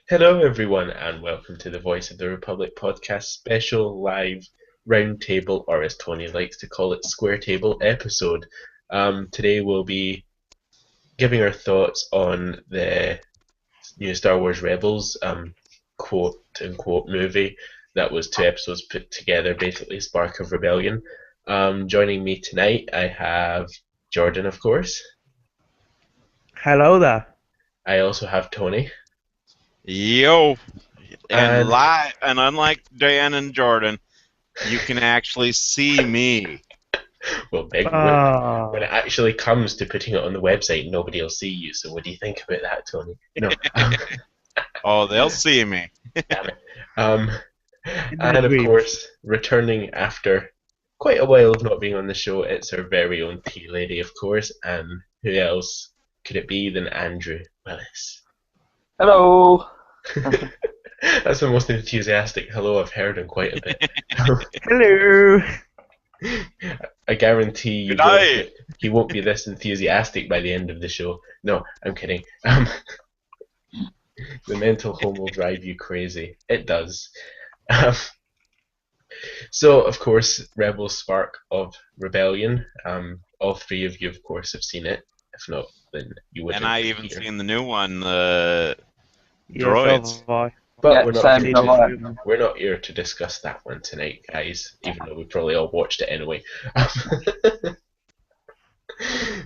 Hello, everyone, and welcome to the Voice of the Republic podcast special live roundtable, or as Tony likes to call it, square table episode. Today we'll be giving our thoughts on the new Star Wars Rebels quote unquote movie that was two episodes put together, basically Spark of Rebellion. Joining me tonight, I have Jordan, of course. Hello there. I also have Tony. Yo, and And live, and unlike Dan and Jordan, you can actually see me. well, when it actually comes to putting it on the website, nobody will see you. So what do you think about that, Tony? No. Oh, they'll see me. Damn it. And of course, returning after quite a while of not being on the show, it's our very own tea lady, of course. And who else could it be than Andrew Willis? Hello. That's the most enthusiastic hello I've heard in quite a bit. Hello. I guarantee he won't be this enthusiastic by the end of the show. No, I'm kidding. The mental home will drive you crazy. It does. So, of course, Rebel Spark of Rebellion. All three of you, of course, have seen it. If not, then you wouldn't. And I even seen the new one, Yes, Droids. But Yeah, we're not here to discuss that one tonight, guys, even though we probably all watched it anyway.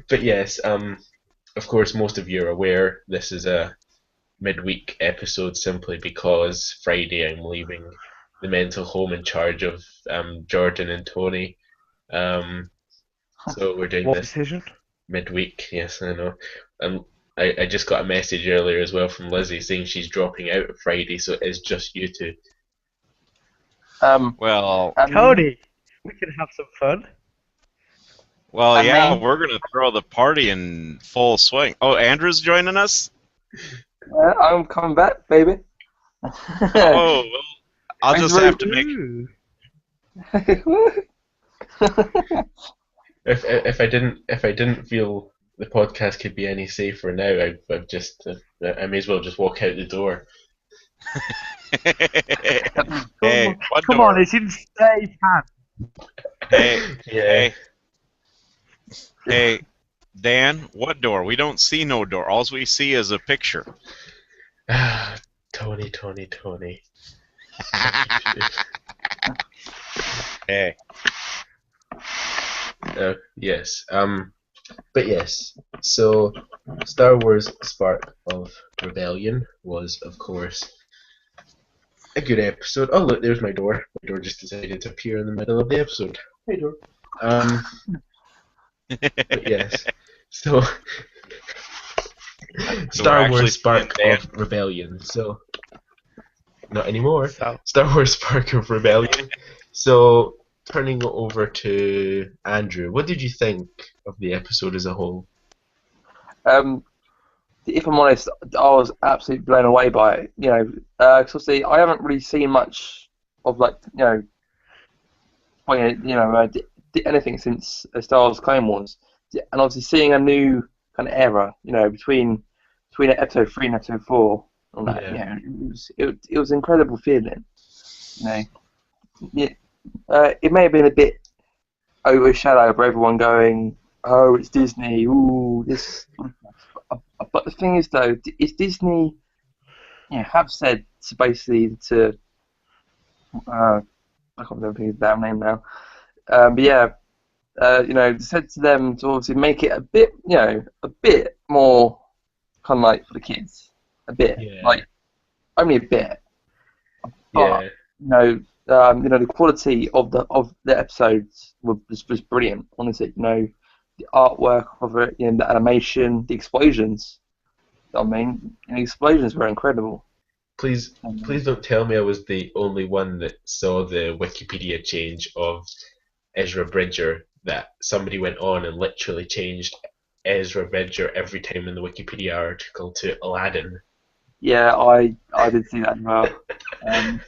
But yes, of course, most of you are aware this is a midweek episode simply because Friday I'm leaving the mental home in charge of Jordan and Tony. So we're doing What this decision? midweek. Yes, I know. I just got a message earlier as well from Lizzie saying she's dropping out of Friday, so it's just you two. Well, Cody, we can have some fun. yeah, we're gonna throw the party in full swing. Oh, Andrew's joining us. I'm coming back, baby. Oh, well, I'll just have to make. Ooh. If I didn't feel the podcast could be any safer now, I may as well just walk out the door. Hey, what Come door? on, it's in safe hands. Hey, Dan, what door? We don't see no door. All we see is a picture. Tony. Hey. Yes. But yes. So, Star Wars: Spark of Rebellion was, of course, a good episode. Oh look, there's my door. My door just decided to appear in the middle of the episode. Hey door. But yes. So, Star Wars: Spark of Rebellion. So, not anymore. Star Wars: Spark of Rebellion. So, turning it over to Andrew, what did you think of the episode as a whole? If I'm honest, I was absolutely blown away by it. You know, because obviously I haven't really seen much of anything since Star Wars Clone Wars, and obviously seeing a new kind of era, you know, between episode 3 and episode 4, and that, Yeah. it was an incredible feeling. You know, it may have been a bit overshadowed by everyone going, "Oh, it's Disney. Ooh, this." But the thing is, though, is Disney, have said to basically to I can't remember his damn name now. Said to them to obviously make it a bit more kind of like for the kids, a bit, like only a bit. But, the quality of the episodes was brilliant. Honestly, the artwork of it, the animation, the explosions. I mean, the explosions were incredible. Please don't tell me I was the only one that saw the Wikipedia change of Ezra Bridger, that somebody went on and literally changed Ezra Bridger every time in the Wikipedia article to Aladdin. Yeah, I did see that as well. I'm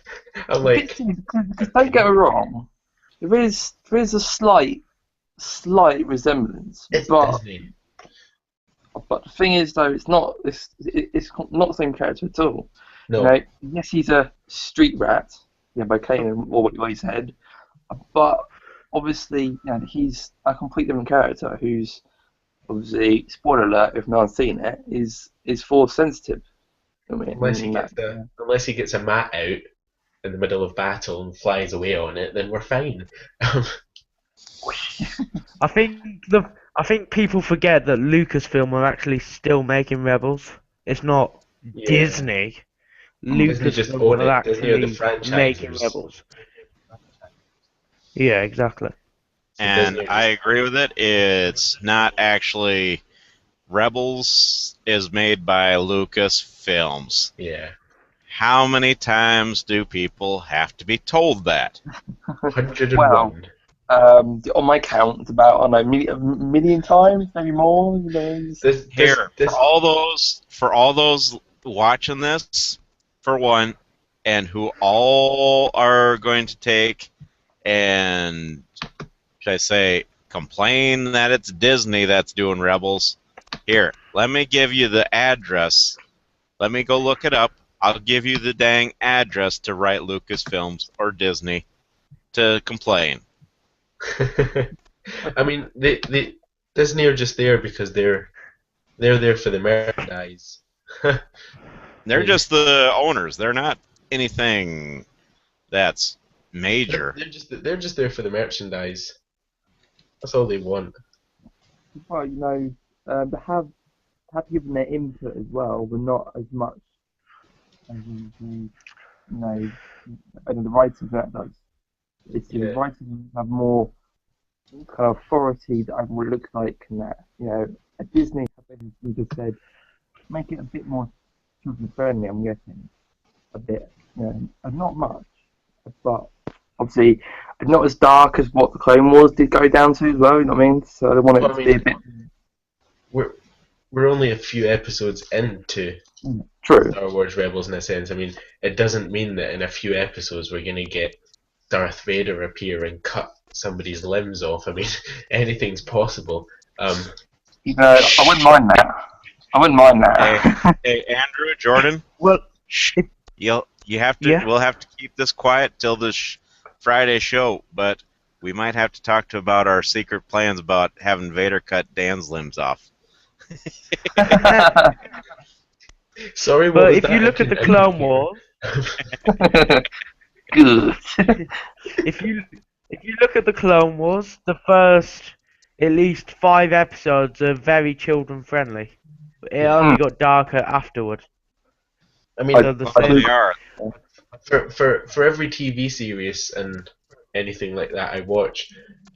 like, because don't get me wrong, there is a slight resemblance, it's but Disney. the thing is though, it's not the same character at all. You No. know, yes, he's a street rat, by Kanan or what he said, but obviously, he's a complete different character who's obviously, spoiler alert, if no one's seen it, is force sensitive. I mean, Unless he gets a mat out in the middle of battle and flies away on it, then we're fine. I think people forget that Lucasfilm are actually still making Rebels. It's not Yeah. Disney. Disney just Lucasfilm own are it. Disney are the actually making franchisers. Rebels. Yeah, exactly. So And Disney are I just agree with it. It's not actually Rebels is made by Lucasfilms. yeah. How many times do people have to be told that? 101. On my count, it's about I don't know, a million times, maybe more. Here, for all those watching this, for one, and who all are going to take and, should I say, complain that it's Disney that's doing Rebels. Here, let me give you the address. Let me go look it up. I'll give you the dang address to write Lucasfilms or Disney to complain. I mean, Disney are just there because they're there for the merchandise. They're mean- just the owners. They're not anything that's major. They're just there for the merchandise. That's all they want. Well, they have given their input as well, but not as much as the writers that does. It's the Yeah. writers have more kind of authority that everyone looks like, and that at Disney, you just said make it a bit more children friendly. I'm guessing a bit, not much, but obviously not as dark as what the Clone Wars did go down to as well. You know what I mean? So I want it Well, I to be a mean, bit we're only a few episodes into true. Star Wars Rebels in a sense. I mean, it doesn't mean that in a few episodes we're going to get Darth Vader appear and cut somebody's limbs off. I mean, anything's possible. I wouldn't mind that. I wouldn't mind that. Hey, Andrew, Jordan. Well, Shh. You have to. Yeah. We'll have to keep this quiet till the Friday show, but we might have to talk about our secret plans about having Vader cut Dan's limbs off. Sorry, what but was if that? you look at the Clone Wars, Good. if you look at the Clone Wars, the first at least 5 episodes are very children friendly. It only got darker afterward. I mean, So the Well, same. they are. for every TV series and anything like that I watch,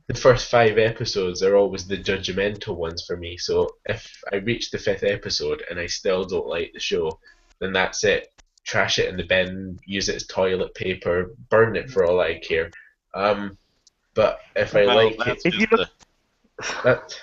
the first 5 episodes are always the judgmental ones for me. So if I reach the 5th episode and I still don't like the show, then that's it. Trash it in the bin, use it as toilet paper, burn it for all I care. But if I Well, like that's it, If you just look-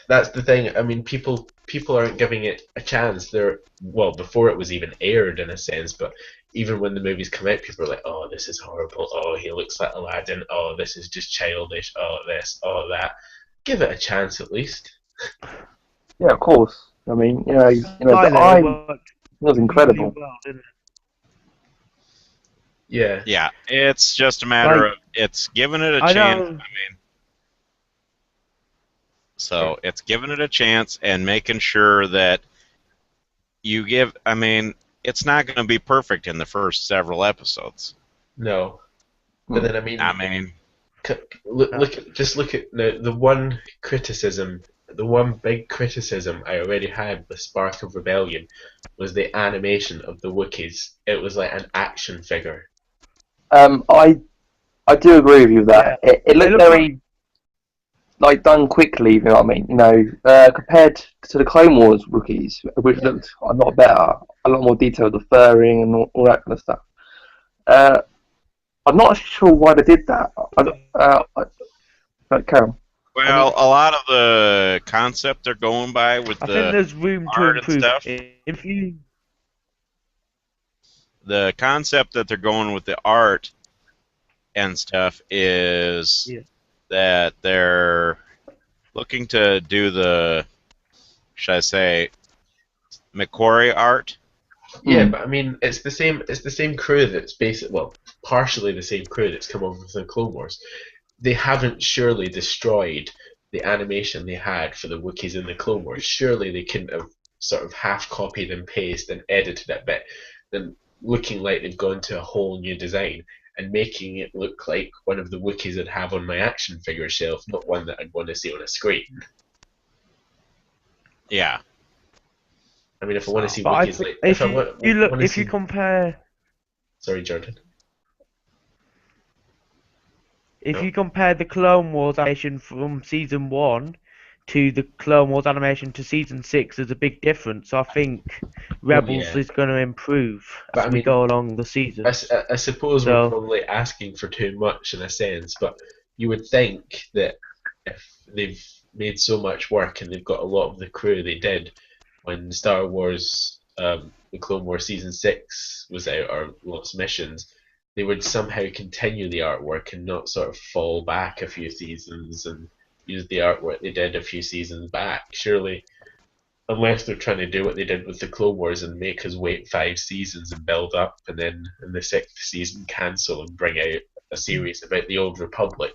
that's the thing. I mean, people aren't giving it a chance. Before it was even aired in a sense, but even when the movies come out, people are like, "Oh, this is horrible. Oh, he looks like Aladdin. Oh, this is just childish. Oh, this. Oh, that." Give it a chance at least. Yeah, of course. I mean, the Tyler, eye it worked was really incredible. well, didn't it? Yeah. Yeah, it's just a matter Like, of it's giving it a I chance. don't- I mean, so it's giving it a chance and making sure that you give. I mean, it's not going to be perfect in the first several episodes. No. But then I mean, look at the one criticism. The one big criticism I already had with Spark of Rebellion was the animation of the Wookiees. It was like an action figure. I do agree with you with that. Yeah. It looked look very done quickly. You know what I mean? Compared to the Clone Wars rookies, which looked a lot better, a lot more detailed, the furring and all that kind of stuff. I'm not sure why they did that. Carol. Well, a lot of the concept they're going by with I think there's room to art and improve. stuff. If you the concept that they're going with the art and stuff is that they're looking to do the, should I say, Macquarie art, Yeah, but I mean, it's the same. It's the same crew that's partially the same crew that's come over with the Clone Wars. They haven't surely destroyed the animation they had for the Wookiees in the Clone Wars. Surely they couldn't have sort of half copied and pasted and edited it a bit, then looking like they've gone to a whole new design and making it look like one of the Wookiees I'd have on my action figure shelf, not one that I'd want to see on a screen. Yeah. I mean, if I want to see But Wookiees, like if you compare. Sorry, Jordan. If you compare the Clone Wars animation from season 1 to the Clone Wars animation to season 6, there's a big difference. I think Rebels is going to improve as we go along the season. I suppose we're probably asking for too much in a sense, but you would think that if they've made so much work and they've got a lot of the crew they did when Star Wars, the Clone Wars season 6 was out, or Lost Missions, they would somehow continue the artwork and not sort of fall back a few seasons and use the artwork they did a few seasons back. Surely, unless they're trying to do what they did with the Clone Wars and make us wait 5 seasons and build up, and then in the 6th season cancel and bring out a series about the Old Republic.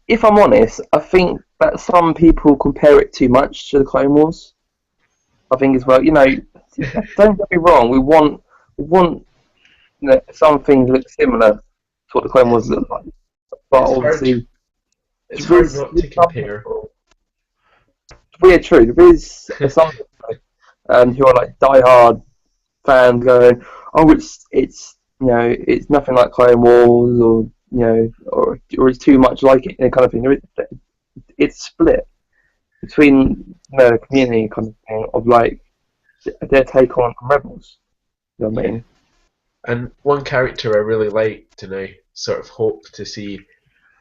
If I'm honest, I think that some people compare it too much to the Clone Wars. I think as well, don't get me wrong, we want some things look similar to what the Clone Wars look like, but obviously it's hard not to compare. Yeah, true. There is some who are like diehard fans going, "Oh, it's nothing like Clone Wars," or it's too much like it, kind of thing. It's split between the community kind of thing of like their take on Rebels. You know what I mean? And one character I really liked and I sort of hope to see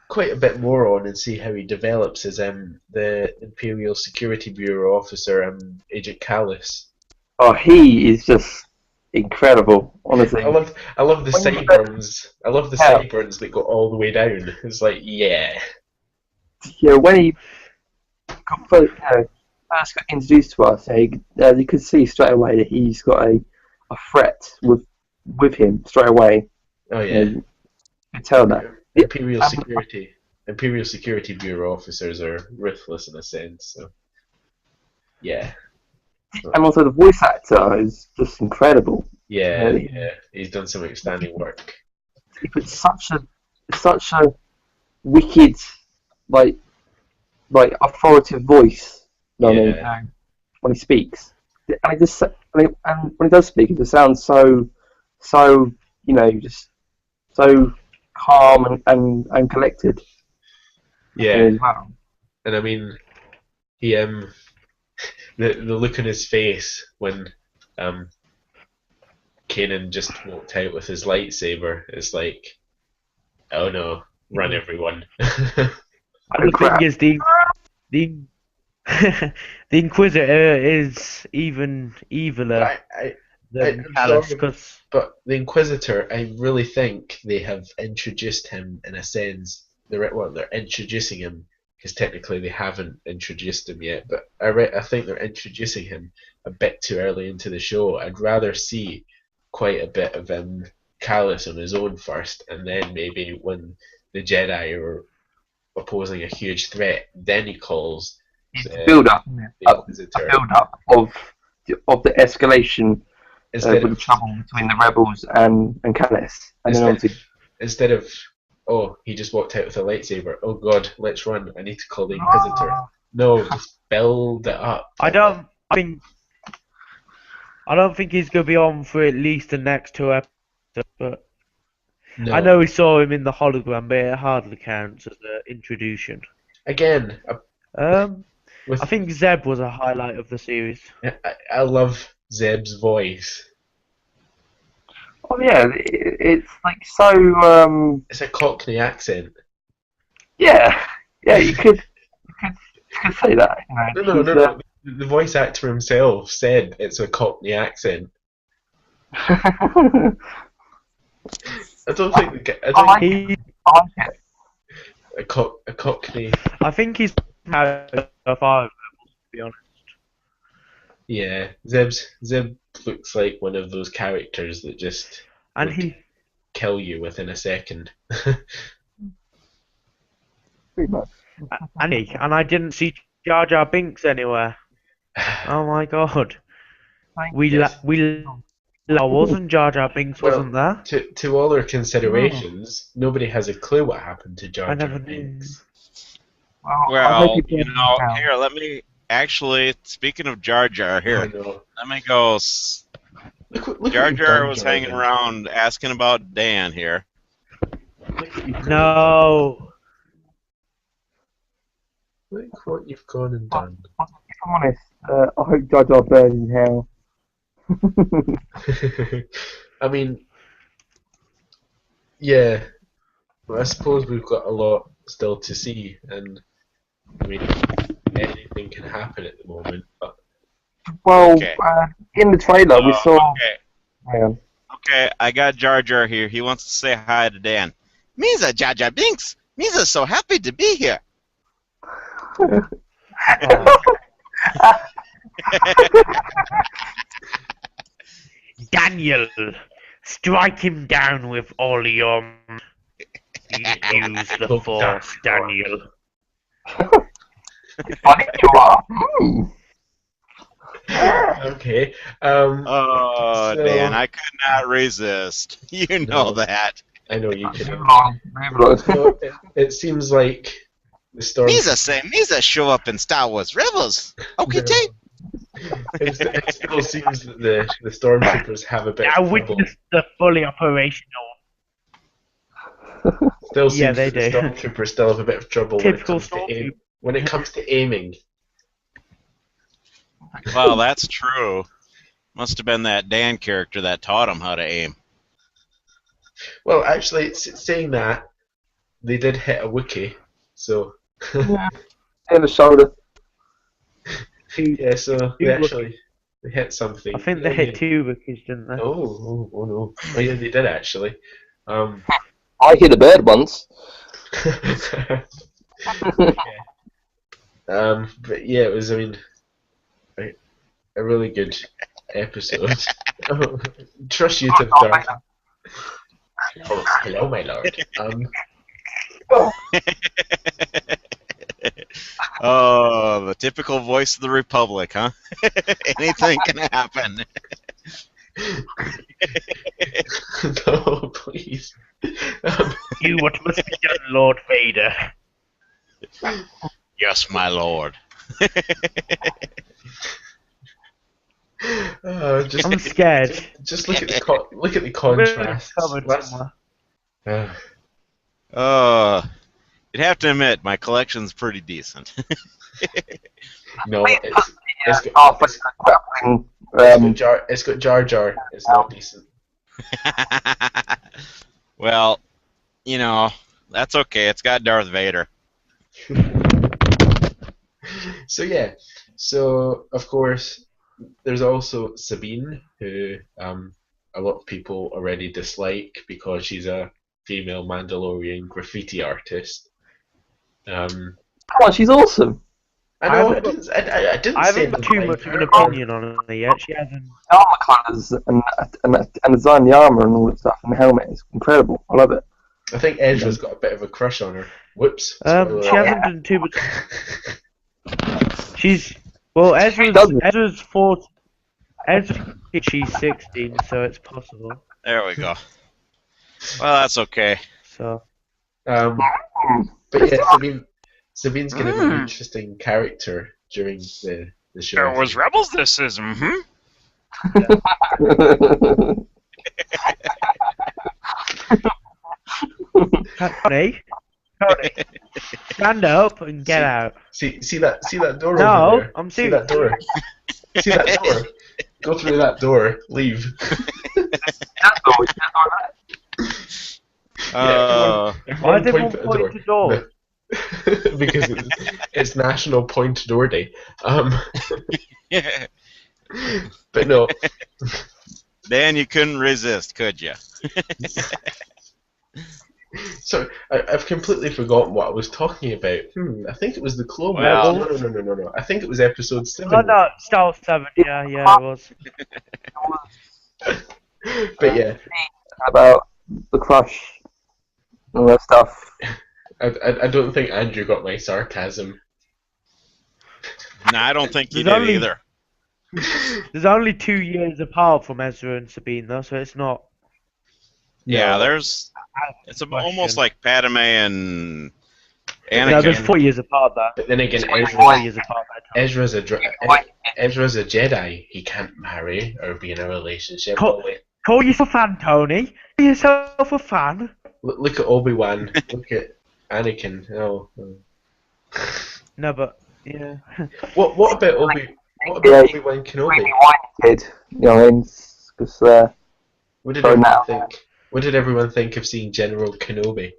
quite a bit more on and see how he develops is the Imperial Security Bureau officer, Agent Callus. Oh, he is just incredible, honestly. I love the sideburns. I love the sideburns that go all the way down. It's like, yeah. Yeah, when he first got introduced to us, you could see straight away that he's got a threat with him straight away. Oh yeah. You can tell that. Imperial Security Bureau officers are ruthless in a sense. So yeah. And also the voice actor is just incredible. Yeah, he's done some outstanding work. He puts such a wicked, like authoritative voice. You know what I mean? When he speaks, and when he does speak, it just sounds so just so calm and collected. Yeah. Wow. And I mean, he the look on his face when Kanan just walked out with his lightsaber is like, oh no, run everyone. And the thing is, the Inquisitor is even eviler than Callus. But the Inquisitor, I really think they have introduced him in a sense. They're introducing him because technically they haven't introduced him yet. But I think they're introducing him a bit too early into the show. I'd rather see quite a bit of Callus on his own first, and then maybe when the Jedi are opposing a huge threat, then he calls the build up of the escalation with the trouble between the rebels and Callus. Instead of he just walked out with a lightsaber. Oh God, let's run! I need to call the Inquisitor. No, just build it up. I don't think he's gonna be on for at least the next 2 episodes. But no. I know we saw him in the hologram, but it hardly counts as an introduction. Again, I think Zeb was a highlight of the series. I love Zeb's voice. Oh yeah, it's like so. It's a Cockney accent. Yeah, you could say that. No. The voice actor himself said it's a Cockney accent. I don't think. I like it. A Cockney. I think he's out of 5, to be honest. Yeah, Zeb looks like one of those characters that just And would kill you within a second. Pretty much. and I didn't see Jar Jar Binks anywhere. Oh my god. Wasn't Jar Jar Binks wasn't there? To all our considerations, nobody has a clue what happened to Jar I Jar never knew. Binks. Well, here, let me actually. Speaking of Jar Jar, here, let me go. Look Jar what Jar you've was done, hanging Jordan. around asking about Dan here. No. Look what you've gone and done. If I'm honest, I hope Jar Jar burns in hell. I mean, yeah. Well, I suppose we've got a lot still to see, and I mean, anything can happen at the moment. But Well, Okay. in the trailer we saw. Okay, Hang on. okay, I got Jar Jar here. He wants to say hi to Dan. Misa Jar Jar Binks. Misa's so happy to be here. Daniel, strike him down with all your. Use the force, Daniel. Funny you are. okay. Oh, So- Dan, I could not resist. You know No. that. I know you can. Move along. So it seems like the storm. Misa show up in Star Wars Rebels. Okay, No. Jay. It still seems that the stormtroopers have a bit I of trouble. witnessed the fully operational. Still seems Yeah, they that the do. stormtroopers still have a bit of trouble Typical when it comes to aiming. Well, that's true. Must have been that Dan character that taught him how to aim. Well, actually, saying that, they did hit a Wookiee, so In the shoulder. yeah, so Two they hit something. I think they hit 2 Wookiees, didn't they? Oh no! Oh yeah, they did actually. I hit a bird once. But yeah, it was. I mean, a really good episode. Trust you to have done. Oh, hello, my lord. Oh, the typical voice of the Republic, huh? Anything can happen. No, please. Do what must be done, Lord Vader. Yes, my lord. I'm scared. Just look at the contrast. Covered somewhere. You'd have to admit, my collection's pretty decent. No, it's got Jar Jar. It's not decent. Well, you know, that's okay. It's got Darth Vader. So yeah, so of course there's also Sabine, who a lot of people already dislike because she's a female Mandalorian graffiti artist. Come on, she's awesome. I know. I I didn't say haven't got too like much of her. an opinion on her yet. She hasn't. Armor colours and design the armor and all that stuff and the helmet is incredible. I love it. I think Ezra's got a bit of a crush on her. Whoops. She hasn't done too much. Ezra's 14. She's 16, so it's possible. There we go. Well, that's okay. So. But yeah, Sabine's going to be an interesting character during the show. Star Wars Rebels, this is, Cody, stand up and get out. See that door No, over there? I'm See serious. that door? See that door? Go through that door. Leave. Why did everyone point the door? Because it's National Point Door Day. But no. Dan, you couldn't resist, could you? So I've completely forgotten what I was talking about. I think it was the Clone Well- Wars. No. I think it was episode 7. Oh no, Star Wars 7. Yeah, it was. It was But yeah, about the crush and all that stuff. I don't think Andrew got my sarcasm. No, I don't think he There's did only- either. There's only 2 years apart from Ezra and Sabine, though, so it's not. Yeah, No. it's almost like Padme and No, Anakin. there's 4 years apart, though. But then again, 4 years apart. Ezra's a Jedi. He can't marry or be in a relationship. Call yourself a fan, Tony. Call yourself a fan. Look at Obi-Wan. Look at Anakin. Oh. No, but yeah. What about Obi-Wan Kenobi? Really whiny kid, you know what I mean? Because What did everyone think? What did everyone think of seeing General Kenobi?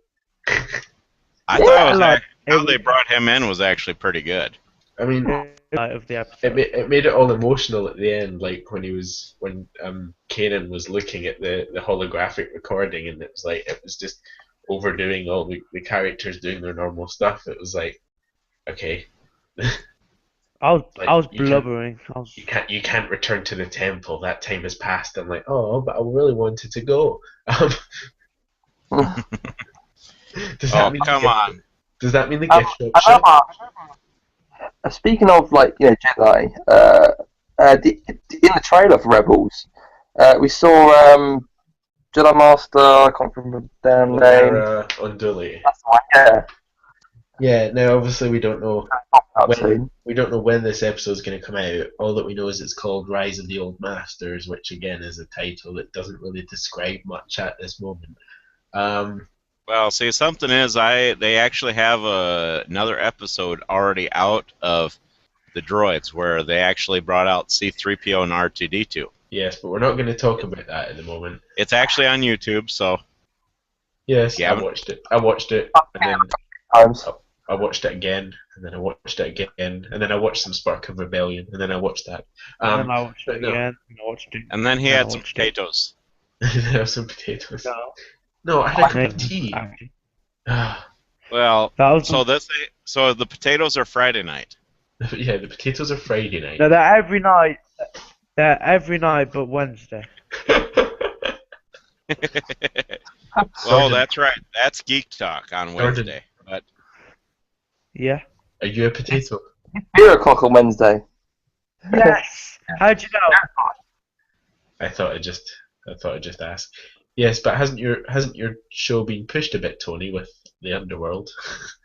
I thought how they brought him in was actually pretty good. I mean, Of the episode. it made it all emotional at the end, like when Kanan was looking at the holographic recording, and it was just overdoing all the characters doing their normal stuff. It was like, okay. I was blubbering. You can't return to the temple. That time has passed. I'm like, oh, but I really wanted to go. Come on. Does that mean the gift shop shut? Speaking of Jedi, in the trailer for Rebels, we saw Jedi Master. I can't remember the damn name. Unduli. That's the one. Yeah. Yeah. Now, obviously, we don't know Soon. when this episode is going to come out. All that we know is it's called Rise of the Old Masters, which again is a title that doesn't really describe much at this moment. Well, see, something is they actually have another episode already out of the droids where they actually brought out C-3PO and R2-D2. Yes, but we're not going to talk about that at the moment. It's actually on YouTube, so yes, yeah, I watched it, and then I watched it again, and then I watched it again, and then I watched some Spark of Rebellion, and then I watched that. And then I watched it again. And then he had some potatoes. Then I had some potatoes. No, I had a cup of tea. Well, was so the potatoes are Friday night. Yeah, the potatoes are Friday night. No, they're every night. They're every night but Wednesday. Well, that's right. That's Geek Talk on Wednesday. But yeah. Are you a potato? 3:00 on Wednesday. Yes. How'd you know? I thought I'd just ask. Yes, but hasn't your show been pushed a bit, Tony, with the Underworld?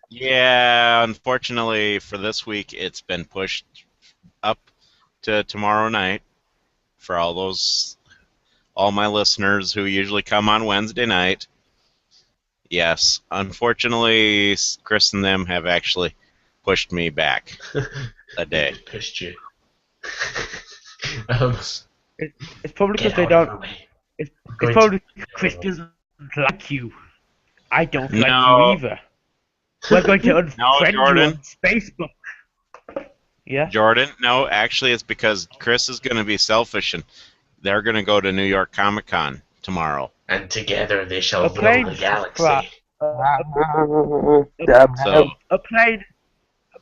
Yeah, unfortunately for this week, it's been pushed up to tomorrow night for all my listeners who usually come on Wednesday night. Yes, unfortunately, Chris and them have actually pushed me back a day. Pushed you. It's probably because they don't. It's probably Chris doesn't like you. I don't like you either. We're going to unfriend you on Facebook. Yeah? Jordan, no, actually it's because Chris is going to be selfish and they're going to go to New York Comic Con tomorrow. And together they shall rule the galaxy. A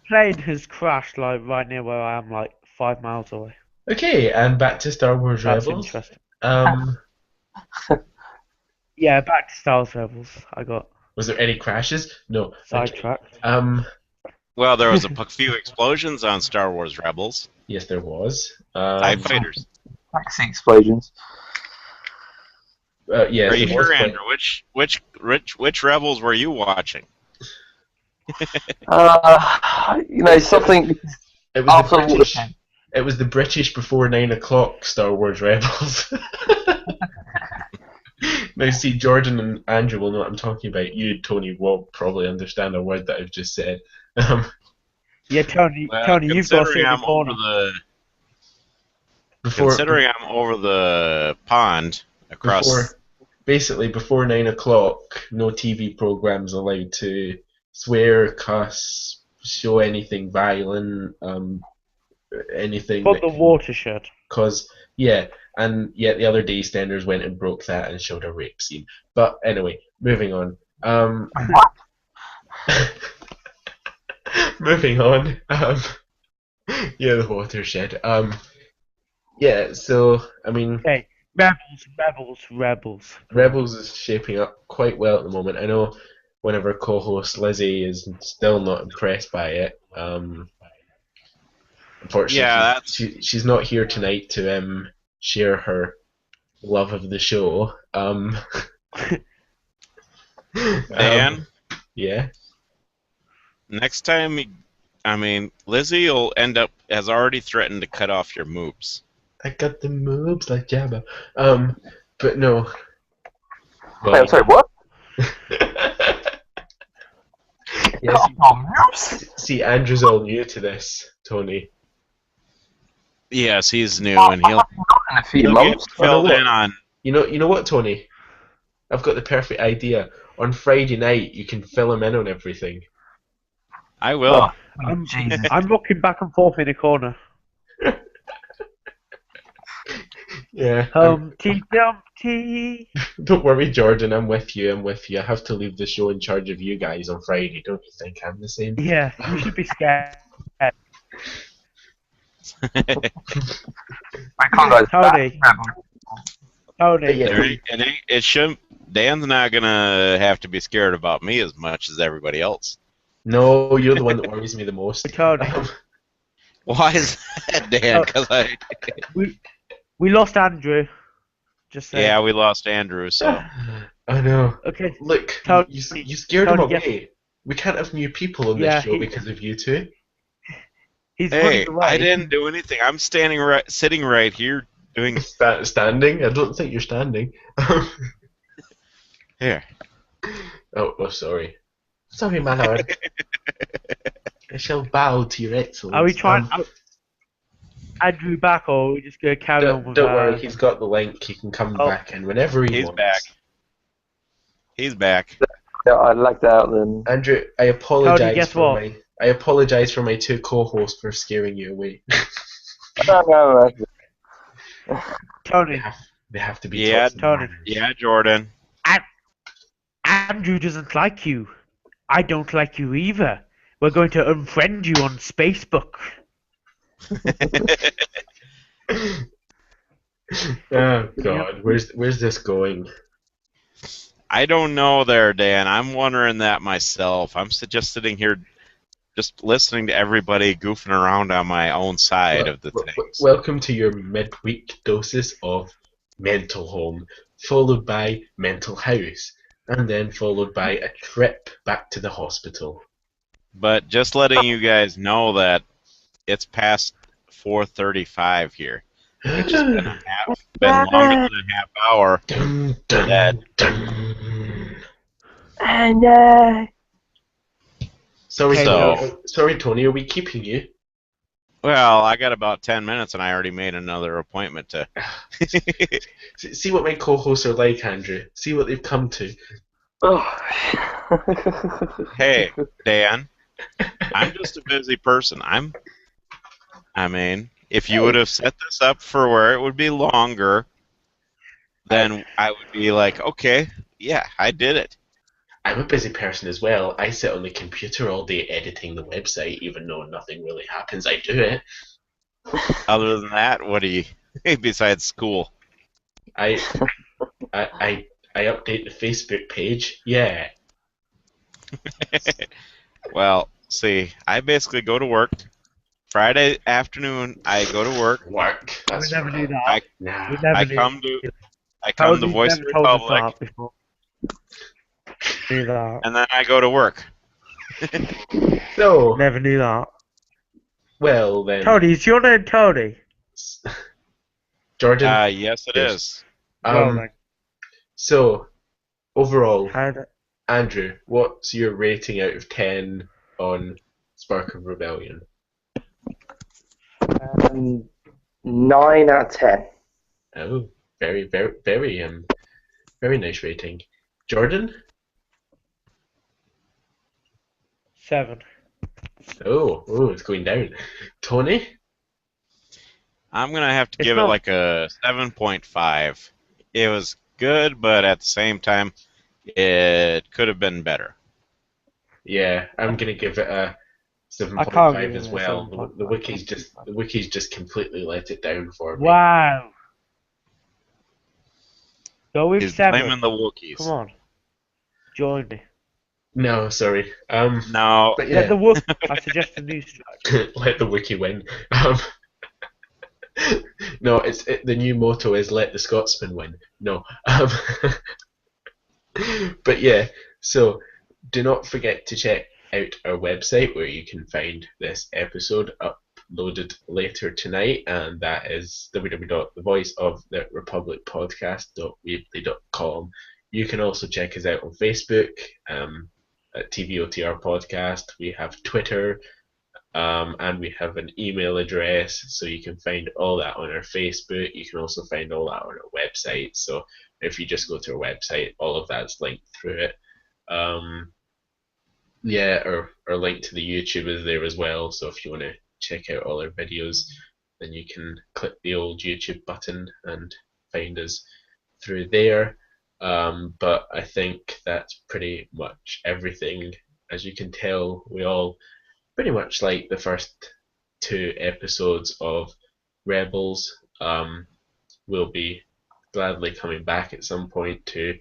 plane has crashed right near where I am, 5 miles away. Okay, and back to Star Wars That's Rebels. Interesting. Yeah, back to Star Wars Rebels. Was there any crashes? No. Sidetracked. Well, there was a few explosions on Star Wars Rebels. Yes, there was. TIE fighters. Taxi explosions. Yes. Are you sure, Andrew? Which Rebels were you watching? Something. It was the British before 9 o'clock Star Wars Rebels. Now, see, Jordan and Andrew will know what I'm talking about. You, Tony, will probably understand a word that I've just said. Yeah, Tony, you've got to corner. Considering I'm over the pond across. Before 9 o'clock, no TV programs allowed to swear, cuss, show anything violent, anything. But the watershed. And yet the other day, Stenders went and broke that and showed a rape scene. But anyway, moving on. Moving on. The watershed. Yeah. So I mean. Okay. Rebels. Rebels is shaping up quite well at the moment. I know one of our co-hosts, Lizzie, is still not impressed by it. Unfortunately, Yeah, that's she's not here tonight to share her love of the show. Dan. Yeah. Next time, I mean, Lizzie will has already threatened to cut off your moves. I got the moves like Jabba. But no. Wait, I'm sorry, what? Yes, see, Andrew's all new to this, Tony. Yes, he's new, and he'll In a few get months. filled in on. You know what, Tony? I've got the perfect idea. On Friday night, you can fill him in on everything. I will. I'm rocking back and forth in a corner. Yeah. Humpty Dumpty. Don't worry, Jordan. I'm with you. I have to leave the show in charge of you guys on Friday. Don't you think I'm the same? Yeah, you should be scared. Tony. It shouldn't. Dan's not gonna have to be scared about me as much as everybody else. No, you're the one that worries me the most. Tony. Why is that, Dan? Because we lost Andrew. Just saying. Yeah, we lost Andrew. So I know. Okay. Look, Tony, you scared him away. We can't have new people on this show because of you two. Hey, I didn't do anything. I'm sitting right here doing. Standing? I don't think you're standing. Here. Oh, sorry. Sorry, my lord. I shall bow to your excellence. Are we trying Andrew back, or are we just going to carry on with Don't worry, he's got the link. He can come back in whenever he wants. He's back. Yeah, I'd like that out then. Andrew, I apologise for my two co-hosts for scaring you away. No. Tony. They have to be. Yeah, Tony. Yeah, Jordan. Andrew doesn't like you. I don't like you either. We're going to unfriend you on Facebook. Oh God, where's this going? I don't know there, Dan. I'm wondering that myself. I'm just sitting here, just listening to everybody goofing around on my own side of the things. Welcome to your midweek doses of mental home, followed by mental house, and then followed by a trip back to the hospital. But just letting you guys know that it's past 4:35 here, which has been longer than a half hour. Dun, dun, dun. And Sorry, Tony. Are we keeping you? Well, I got about 10 minutes, and I already made another appointment to. See what my co-hosts are like, Andrew. See what they've come to. Hey, Dan. I'm just a busy person. I mean, if you would have set this up for where it would be longer, then I would be like, okay, yeah, I did it. I'm a busy person as well. I sit on the computer all day editing the website, even though nothing really happens. I do it. Other than that, what do you besides school? I update the Facebook page. Yeah. Well, see, I basically go to work. Friday afternoon, I go to work. That's we never do that. I come to Voice of the Republic. Do that. And then I go to work. So never knew that. Well then. Tony, is your name Tony? Jordan. Yes, it is. So overall, Andrew, what's your rating out of 10 on Spark of Rebellion? 9 out of 10. Oh, very nice rating. Jordan? 7. Oh, it's going down. Tony? I'm gonna have to give it like a 7.5. It was good, but at the same time, it could have been better. Yeah, I'm gonna give it a 7.5 as well. The wiki's just completely let it down for me. Wow. Go with He's 7. blaming the Wookiees. Come on. Join me. No, sorry. No. But Let yeah, the Wookiee. I suggest a new strike. let the wiki win. No, the new motto is "Let the Scotsman win." No, but yeah. So do not forget to check out our website where you can find this episode uploaded later tonight, and that is www.thevoiceoftherepublicpodcast.weebly.com. You can also check us out on Facebook at TVOTR Podcast. We have Twitter. And we have an email address, so you can find all that on our Facebook. You can also find all that on our website. So if you just go to our website, all of that's linked through it. Yeah, our link to the YouTube is there as well. So if you want to check out all our videos, then you can click the old YouTube button and find us through there. But I think that's pretty much everything. As you can tell, we all pretty much like the first 2 episodes of Rebels. We'll be gladly coming back at some point to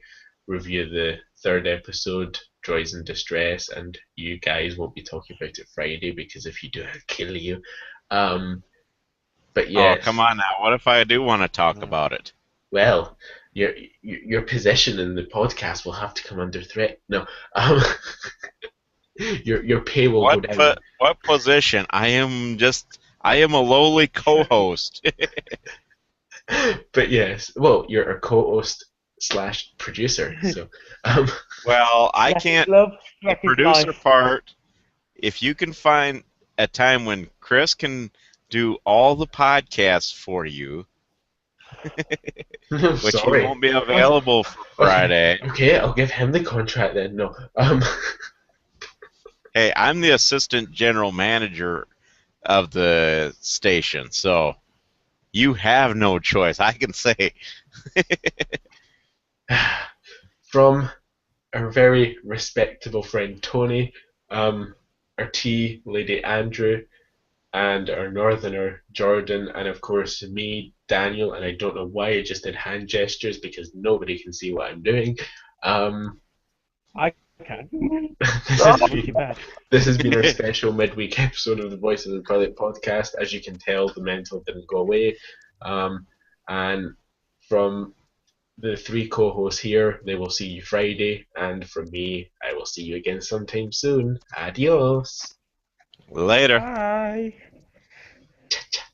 review the 3rd episode, Droids in Distress, and you guys won't be talking about it Friday because if you do, I'll kill you. But yes. Oh, come on now. What if I do want to talk about it? Well, your position in the podcast will have to come under threat. No. Your pay will go down. What position? I am a lowly co-host. But yes, well, you're a co-host / producer. So, well, I can't. The producer part. If you can find a time when Chris can do all the podcasts for you, which he won't be available for Friday. Okay, I'll give him the contract then. No. Hey, I'm the assistant general manager of the station, so you have no choice. I can say. From our very respectable friend Tony, our tea lady Andrew, and our northerner Jordan, and of course me, Daniel, and I don't know why I just did hand gestures because nobody can see what I'm doing. I can. This has been our special midweek episode of the Voice of the Republic podcast. As you can tell, the mental didn't go away. And from the 3 co-hosts here, they will see you Friday, and from me, I will see you again sometime soon. Adios. Later. Bye. Cha-cha.